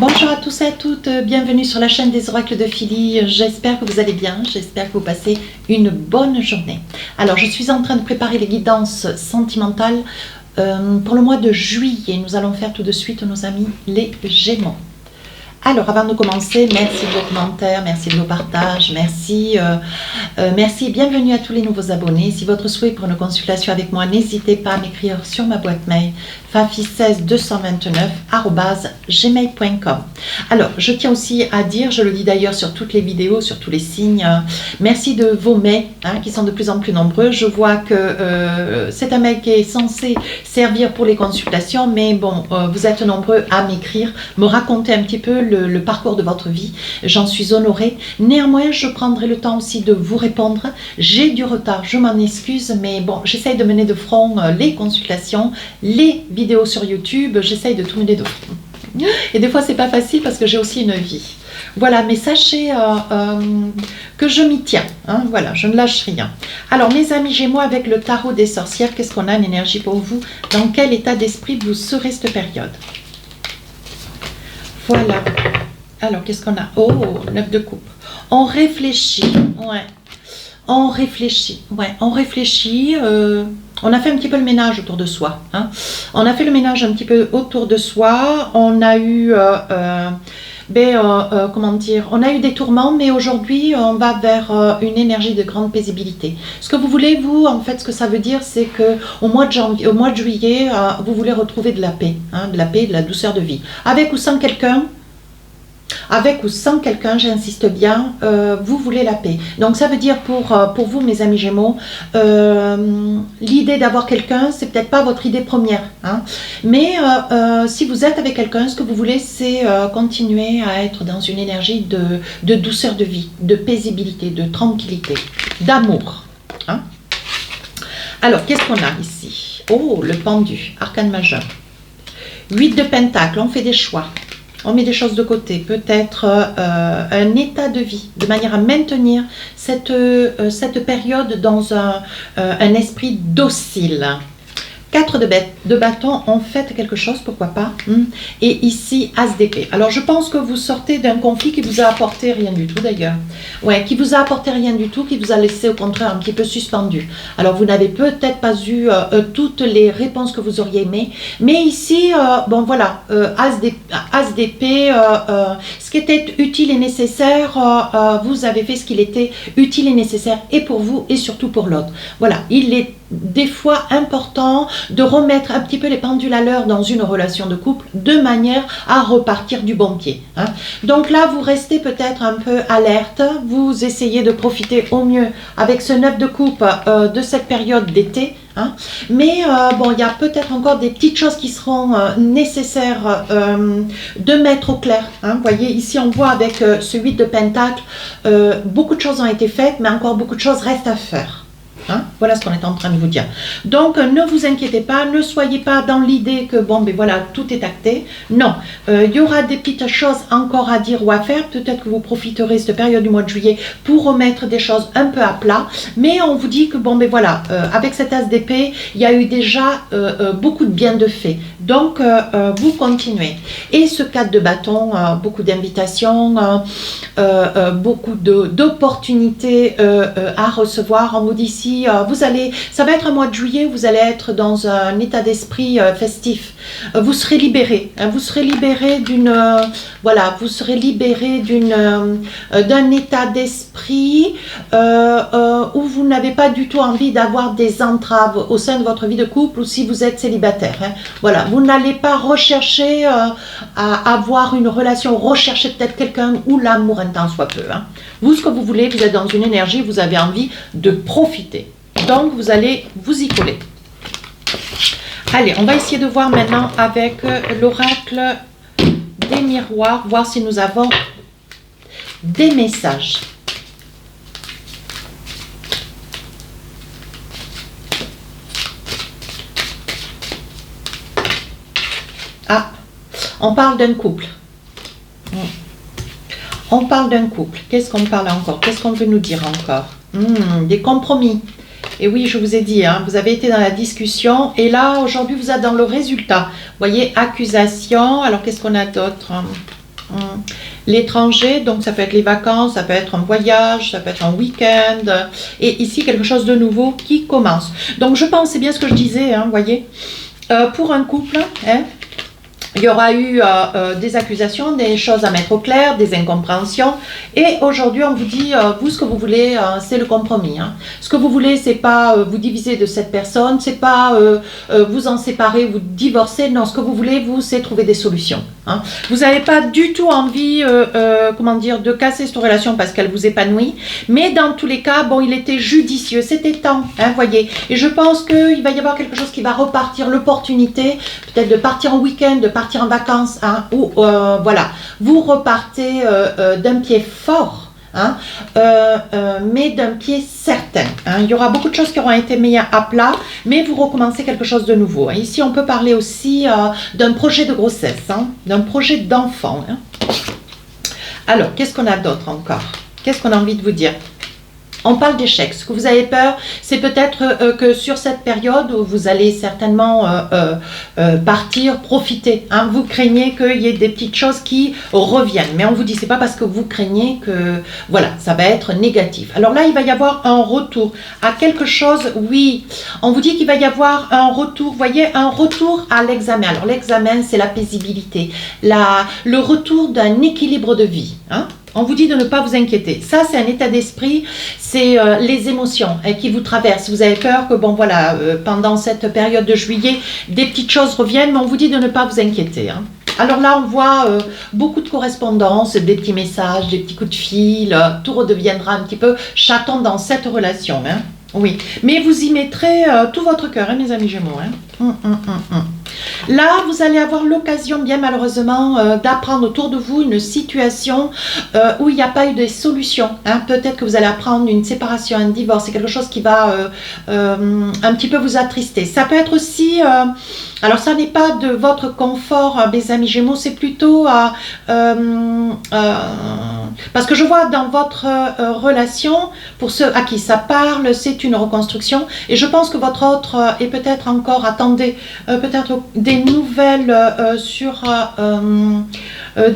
Bonjour à tous et à toutes, bienvenue sur la chaîne des oracles de Philly. J'espère que vous allez bien, j'espère que vous passez une bonne journée. Alors je suis en train de préparer les guidances sentimentales pour le mois de juillet. Nous allons faire tout de suite nos amis les Gémeaux. Alors, avant de commencer, merci de vos commentaires, merci de vos partages, merci et bienvenue à tous les nouveaux abonnés. Si votre souhait pour une consultation avec moi, n'hésitez pas à m'écrire sur ma boîte mail fafi16229@gmail.com. Alors, je tiens aussi à dire, je le dis d'ailleurs sur toutes les vidéos, sur tous les signes, merci de vos mails qui sont de plus en plus nombreux. Je vois que c'est un mail qui est censé servir pour les consultations, mais bon, vous êtes nombreux à m'écrire, me raconter un petit peu le parcours de votre vie. J'en suis honorée. Néanmoins, je prendrai le temps aussi de vous répondre. J'ai du retard, je m'en excuse, mais bon, j'essaye de mener de front les consultations, les vidéos sur YouTube, j'essaye de tout mener de front. Et des fois, c'est pas facile parce que j'ai aussi une vie. Voilà, mais sachez que je m'y tiens. Voilà, je ne lâche rien. Alors, mes amis Gémeaux, avec le tarot des sorcières, qu'est-ce qu'on a en énergie pour vous? Dans quel état d'esprit vous serez cette période? Voilà. Alors, qu'est-ce qu'on a? Oh, 9 de coupe. On réfléchit. Ouais. On réfléchit. Ouais, on réfléchit. On a fait un petit peu le ménage autour de soi. On a fait le ménage un petit peu autour de soi. On a eu... comment dire, on a eu des tourments, mais aujourd'hui on va vers une énergie de grande paisibilité. Ce que vous voulez, vous, en fait, ce que ça veut dire, c'est que au mois de janvier, au mois de juillet, vous voulez retrouver de la paix, de la paix, de la douceur de vie, avec ou sans quelqu'un. Avec ou sans quelqu'un, j'insiste bien, vous voulez la paix. Donc ça veut dire pour vous, mes amis Gémeaux, l'idée d'avoir quelqu'un, c'est peut-être pas votre idée première. Mais si vous êtes avec quelqu'un, ce que vous voulez, c'est continuer à être dans une énergie de douceur de vie, de paisibilité, de tranquillité, d'amour. Alors, qu'est-ce qu'on a ici? Oh, le pendu, arcane majeur. 8 de pentacles, on fait des choix. On met des choses de côté, peut-être un état de vie, de manière à maintenir cette période dans un esprit docile. 4 de bâton, on fait quelque chose, pourquoi pas. Et ici, as d'épée. Alors, je pense que vous sortez d'un conflit qui vous a apporté rien du tout, d'ailleurs. Ouais, qui vous a apporté rien du tout, qui vous a laissé, au contraire, un petit peu suspendu. Alors, vous n'avez peut-être pas eu toutes les réponses que vous auriez aimées. Mais ici, bon, voilà, as d'épée, ce qui était utile et nécessaire, vous avez fait ce qu'il était utile et nécessaire, et pour vous, et surtout pour l'autre. Voilà, il est des fois important de remettre un petit peu les pendules à l'heure dans une relation de couple de manière à repartir du bon pied. Donc là, vous restez peut-être un peu alerte, vous essayez de profiter au mieux avec ce 9 de coupe de cette période d'été. Mais bon, il y a peut-être encore des petites choses qui seront nécessaires de mettre au clair. Vous voyez, ici on voit avec ce 8 de pentacle, beaucoup de choses ont été faites, mais encore beaucoup de choses restent à faire. Voilà ce qu'on est en train de vous dire. Donc, ne vous inquiétez pas, ne soyez pas dans l'idée que, bon, ben voilà, tout est acté. Non, il y aura des petites choses encore à dire ou à faire. Peut-être que vous profiterez de cette période du mois de juillet pour remettre des choses un peu à plat. Mais on vous dit que, bon, ben voilà, avec cet as d'épée, il y a eu déjà beaucoup de bien de fait. Donc, vous continuez. Et ce 4 de bâton, beaucoup d'invitations, beaucoup d'opportunités à recevoir. On vous dit ici, ça va être un mois de juillet où vous allez être dans un état d'esprit festif. Vous serez libéré. Vous serez libéré d'un état d'esprit où vous n'avez pas du tout envie d'avoir des entraves au sein de votre vie de couple ou si vous êtes célibataire. Voilà, vous n'allez pas rechercher à avoir une relation, rechercher peut-être quelqu'un où l'amour un tant soit peu. Vous, ce que vous voulez, vous êtes dans une énergie, vous avez envie de profiter. Donc, vous allez vous y coller. Allez, on va essayer de voir maintenant avec l'oracle des miroirs, voir si nous avons des messages. Ah, on parle d'un couple. On parle d'un couple. Qu'est-ce qu'on parle encore? Qu'est-ce qu'on veut nous dire encore? Des compromis. Et oui, je vous ai dit, vous avez été dans la discussion. Et là, aujourd'hui, vous êtes dans le résultat. Vous voyez, accusation. Alors, qu'est-ce qu'on a d'autre? L'étranger, donc ça peut être les vacances, ça peut être un voyage, ça peut être un week-end. Et ici, quelque chose de nouveau qui commence. Donc je pense, c'est bien ce que je disais, hein, voyez. Pour un couple, hein, il y aura eu des accusations, des choses à mettre au clair, des incompréhensions. Et aujourd'hui, on vous dit, vous, ce que vous voulez, c'est le compromis. Hein. Ce que vous voulez, c'est pas vous diviser de cette personne, c'est pas vous en séparer, vous divorcer. Non, ce que vous voulez, vous, c'est trouver des solutions. Hein. Vous n'avez pas du tout envie, comment dire, de casser cette relation parce qu'elle vous épanouit. Mais dans tous les cas, bon, il était judicieux, c'était temps, hein, voyez. Et je pense qu'il va y avoir quelque chose qui va repartir, l'opportunité, peut-être de partir en week-end, de partir en vacances, hein, ou voilà, vous repartez d'un pied fort, hein, mais d'un pied certain. Hein. Il y aura beaucoup de choses qui auront été mises à plat, mais vous recommencez quelque chose de nouveau. Hein. Ici, on peut parler aussi d'un projet de grossesse, hein, d'un projet d'enfant. Hein. Alors, qu'est-ce qu'on a d'autre encore? Qu'est-ce qu'on a envie de vous dire? On parle d'échecs. Ce que vous avez peur, c'est peut-être que sur cette période où vous allez certainement partir, profiter. Hein, vous craignez qu'il y ait des petites choses qui reviennent. Mais on vous dit, c'est pas parce que vous craignez que voilà, ça va être négatif. Alors là, il va y avoir un retour à quelque chose. Oui, on vous dit qu'il va y avoir un retour. Vous voyez, un retour à l'examen. Alors l'examen, c'est la paisibilité, le retour d'un équilibre de vie. Hein. On vous dit de ne pas vous inquiéter. Ça, c'est un état d'esprit, c'est les émotions qui vous traversent. Vous avez peur que, bon, voilà, pendant cette période de juillet, des petites choses reviennent, mais on vous dit de ne pas vous inquiéter. Hein. Alors là, on voit beaucoup de correspondances, des petits messages, des petits coups de fil, tout redeviendra un petit peu chaton dans cette relation. Hein. Oui, mais vous y mettrez tout votre cœur, hein, mes amis Gémeaux. Hein. Là, vous allez avoir l'occasion, bien malheureusement, d'apprendre autour de vous une situation où il n'y a pas eu de solution. Hein. Peut-être que vous allez apprendre une séparation, un divorce, c'est quelque chose qui va un petit peu vous attrister. Ça peut être aussi, alors ça n'est pas de votre confort, mes amis Gémeaux, c'est plutôt parce que je vois dans votre relation, pour ceux à qui ça parle, c'est une reconstruction. Et je pense que votre autre est peut-être encore, attendez, peut-être des nouvelles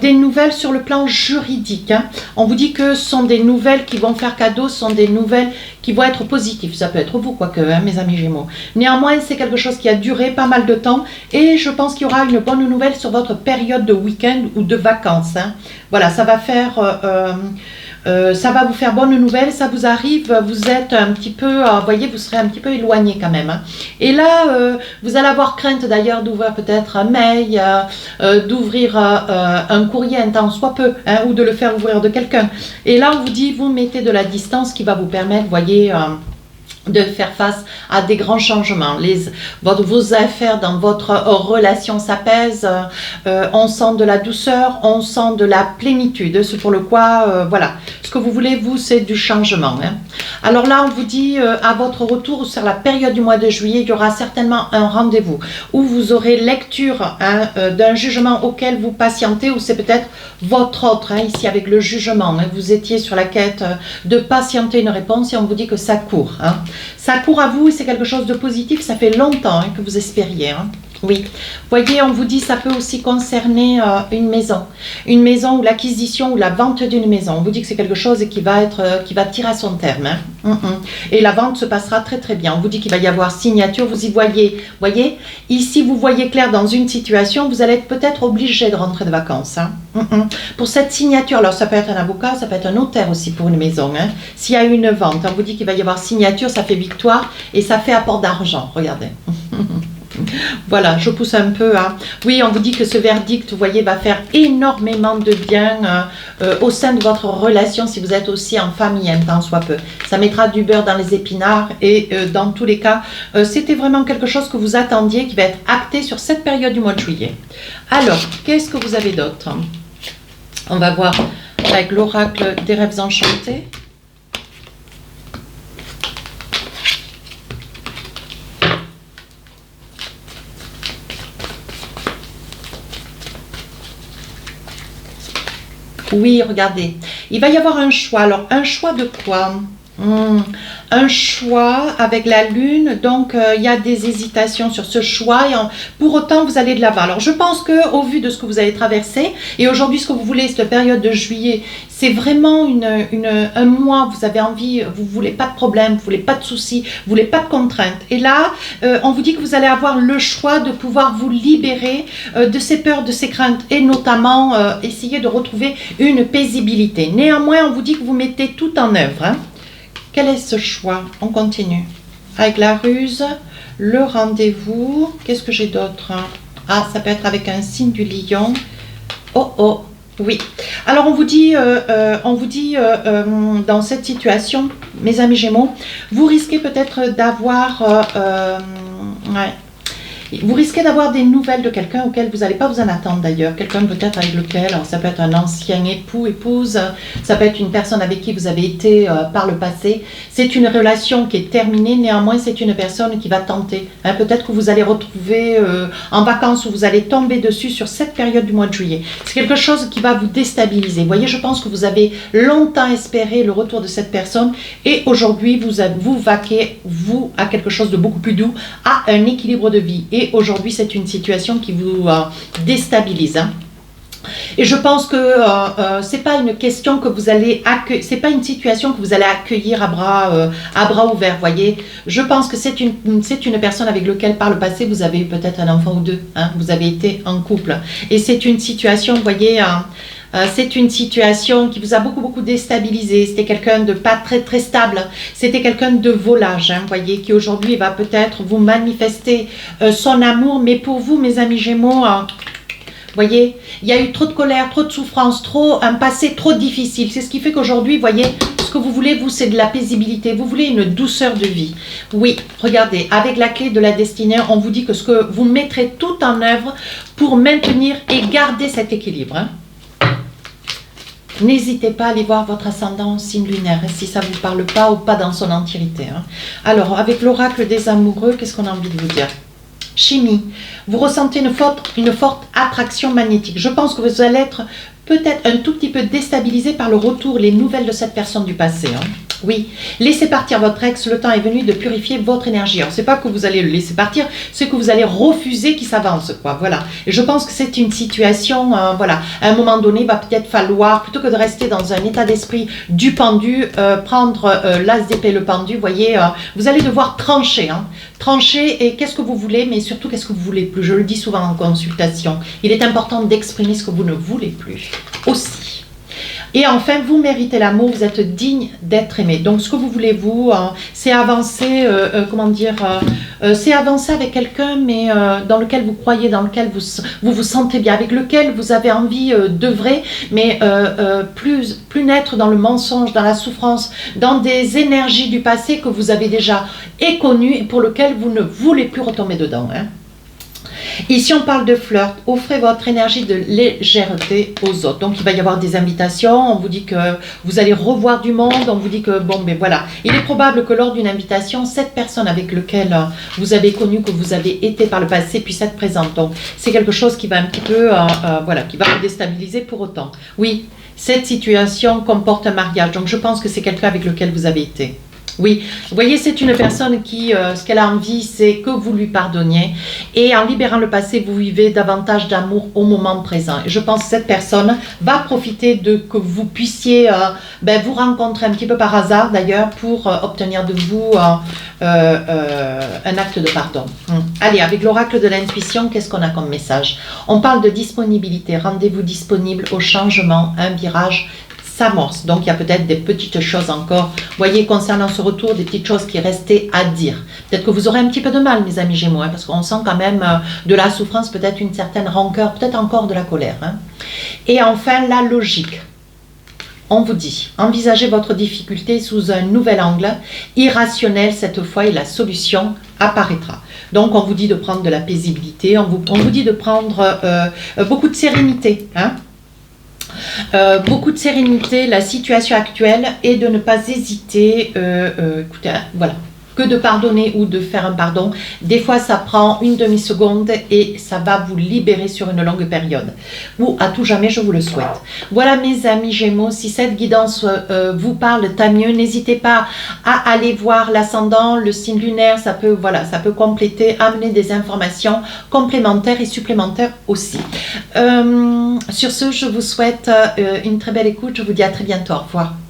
des nouvelles sur le plan juridique. Hein. On vous dit que ce sont des nouvelles qui vont faire cadeau, ce sont des nouvelles qui vont être positives. Ça peut être vous, quoique, hein, mes amis Gémeaux. Néanmoins, c'est quelque chose qui a duré pas mal de temps et je pense qu'il y aura une bonne nouvelle sur votre période de week-end ou de vacances. Hein. Voilà, ça va faire... ça va vous faire bonne nouvelle, ça vous arrive, vous êtes un petit peu, vous voyez, vous serez un petit peu éloigné quand même. Hein. Et là, vous allez avoir crainte d'ailleurs d'ouvrir peut-être un mail, d'ouvrir un courrier un temps soit peu, hein, ou de le faire ouvrir de quelqu'un. Et là, on vous dit, vous mettez de la distance qui va vous permettre, vous voyez... de faire face à des grands changements. Vos affaires dans votre relation s'apaisent, on sent de la douceur, on sent de la plénitude, c'est pour le quoi, voilà, ce que vous voulez, vous, c'est du changement. Hein. Alors là, on vous dit, à votre retour, sur la période du mois de juillet, il y aura certainement un rendez-vous où vous aurez lecture hein, d'un jugement auquel vous patientez, ou c'est peut-être votre autre, hein, ici avec le jugement, hein, vous étiez sur la quête de patienter une réponse et on vous dit que ça court. Hein. Ça court à vous et c'est quelque chose de positif, ça fait longtemps hein, que vous espériez. Hein. Oui, voyez, on vous dit ça peut aussi concerner une maison ou l'acquisition ou la vente d'une maison. On vous dit que c'est quelque chose qui va tirer à son terme. Hein. Et la vente se passera très très bien. On vous dit qu'il va y avoir signature, vous y voyez, ici vous voyez clair dans une situation, vous allez être peut-être obligé de rentrer de vacances. Hein. Pour cette signature, alors ça peut être un avocat, ça peut être un notaire aussi pour une maison. Hein. S'il y a une vente, on vous dit qu'il va y avoir signature, ça fait victoire et ça fait apport d'argent. Regardez. Voilà, je pousse un peu. Hein. Oui, on vous dit que ce verdict, vous voyez, va faire énormément de bien au sein de votre relation si vous êtes aussi en famille, un temps soit peu. Ça mettra du beurre dans les épinards et dans tous les cas, c'était vraiment quelque chose que vous attendiez qui va être acté sur cette période du mois de juillet. Alors, qu'est-ce que vous avez d'autre? On va voir avec l'oracle des rêves enchantés. Oui, regardez, il va y avoir un choix. Alors, un choix de quoi? Un choix avec la lune, donc il y a des hésitations sur ce choix et pour autant vous allez de l'avant. Alors je pense que au vu de ce que vous avez traversé et aujourd'hui ce que vous voulez, cette période de juillet, c'est vraiment un mois, vous avez envie, vous voulez pas de problème, vous voulez pas de soucis, vous voulez pas de contraintes. Et là, on vous dit que vous allez avoir le choix de pouvoir vous libérer de ces peurs, de ces craintes et notamment essayer de retrouver une paisibilité. Néanmoins, on vous dit que vous mettez tout en œuvre, hein. Quel est ce choix? On continue. Avec la ruse, le rendez-vous. Qu'est-ce que j'ai d'autre? Ah, ça peut être avec un signe du lion. Oh, oh, oui. Alors, on vous dit dans cette situation, mes amis Gémeaux, vous risquez peut-être d'avoir... ouais. Vous risquez d'avoir des nouvelles de quelqu'un auquel vous n'allez pas vous en attendre d'ailleurs. Quelqu'un peut-être avec lequel, alors ça peut être un ancien époux, épouse, ça peut être une personne avec qui vous avez été par le passé. C'est une relation qui est terminée, néanmoins c'est une personne qui va tenter. Hein, peut-être que vous allez retrouver en vacances ou vous allez tomber dessus sur cette période du mois de juillet. C'est quelque chose qui va vous déstabiliser. Vous voyez, je pense que vous avez longtemps espéré le retour de cette personne et aujourd'hui vous vaquez, vous, à quelque chose de beaucoup plus doux, à un équilibre de vie. Et aujourd'hui, c'est une situation qui vous déstabilise. Hein. Et je pense que c'est pas une question que vous allez accueillir, c'est pas une situation que vous allez accueillir à bras ouverts. Voyez, je pense que c'est une personne avec laquelle par le passé vous avez eu peut-être un enfant ou deux. Hein, vous avez été en couple. Et c'est une situation, vous voyez. C'est une situation qui vous a beaucoup déstabilisé. C'était quelqu'un de pas très stable. C'était quelqu'un de volage, hein, voyez, qui aujourd'hui va peut-être vous manifester son amour. Mais pour vous, mes amis Gémeaux, voyez, il y a eu trop de colère, trop de souffrance, un passé trop difficile. C'est ce qui fait qu'aujourd'hui, voyez, ce que vous voulez, vous, c'est de la paisibilité. Vous voulez une douceur de vie. Oui, regardez, avec la clé de la destinée, on vous dit que ce que vous mettrez tout en œuvre pour maintenir et garder cet équilibre. Hein. N'hésitez pas à aller voir votre ascendant signe lunaire, si ça ne vous parle pas ou pas dans son entièreté. Hein. Alors, avec l'oracle des amoureux, qu'est-ce qu'on a envie de vous dire? Chimie, vous ressentez une forte attraction magnétique. Je pense que vous allez être peut-être un tout petit peu déstabilisé par le retour, les nouvelles de cette personne du passé. Hein. Oui, laissez partir votre ex, le temps est venu de purifier votre énergie. Alors, c'est pas que vous allez le laisser partir, c'est que vous allez refuser qu'il s'avance, quoi. Voilà. Et je pense que c'est une situation, voilà. À un moment donné, il va peut-être falloir, plutôt que de rester dans un état d'esprit du pendu, prendre l'as d'épée, le pendu, vous voyez, vous allez devoir trancher, hein. Trancher et qu'est-ce que vous voulez, mais surtout qu'est-ce que vous voulez plus. Je le dis souvent en consultation. Il est important d'exprimer ce que vous ne voulez plus aussi. Et enfin, vous méritez l'amour, vous êtes digne d'être aimé. Donc, ce que vous voulez, vous, c'est avancer, c'est avancer avec quelqu'un, mais dans lequel vous croyez, dans lequel vous sentez bien, avec lequel vous avez envie d'œuvrer, mais plus naître dans le mensonge, dans la souffrance, dans des énergies du passé que vous avez déjà connues et pour lesquelles vous ne voulez plus retomber dedans. Hein. Ici, on parle de flirt. Offrez votre énergie de légèreté aux autres. Donc, il va y avoir des invitations. On vous dit que vous allez revoir du monde. On vous dit que, bon, ben voilà. Il est probable que lors d'une invitation, cette personne avec laquelle vous avez connu, que vous avez été par le passé, puisse être présente. Donc, c'est quelque chose qui va un petit peu, voilà, qui va vous déstabiliser pour autant. Oui, cette situation comporte un mariage. Donc, je pense que c'est quelqu'un avec lequel vous avez été. Oui, vous voyez, c'est une personne qui, ce qu'elle a envie, c'est que vous lui pardonniez. Et en libérant le passé, vous vivez davantage d'amour au moment présent. Et je pense que cette personne va profiter de que vous puissiez vous rencontrer un petit peu par hasard, d'ailleurs, pour obtenir de vous un acte de pardon. Allez, avec l'oracle de l'intuition, qu'est-ce qu'on a comme message? On parle de disponibilité. Rendez-vous disponible au changement, un virage s'amorce. Donc, il y a peut-être des petites choses encore. Vous voyez, concernant ce retour, des petites choses qui restaient à dire. Peut-être que vous aurez un petit peu de mal, mes amis Gémeaux, hein, parce qu'on sent quand même de la souffrance, peut-être une certaine rancœur, peut-être encore de la colère. Hein. Et enfin, la logique. On vous dit, envisagez votre difficulté sous un nouvel angle, irrationnel cette fois, et la solution apparaîtra. Donc, on vous dit de prendre de la paisibilité, on vous dit de prendre beaucoup de sérénité, hein. Beaucoup de sérénité, la situation actuelle, et de ne pas hésiter, écoutez, voilà, que de pardonner ou de faire un pardon. Des fois, ça prend une demi-seconde et ça va vous libérer sur une longue période. Ou à tout jamais, je vous le souhaite. Voilà mes amis Gémeaux, si cette guidance vous parle, tant mieux. N'hésitez pas à aller voir l'ascendant, le signe lunaire, ça peut, voilà, ça peut compléter, amener des informations complémentaires et supplémentaires aussi. Sur ce, je vous souhaite une très belle écoute. Je vous dis à très bientôt. Au revoir.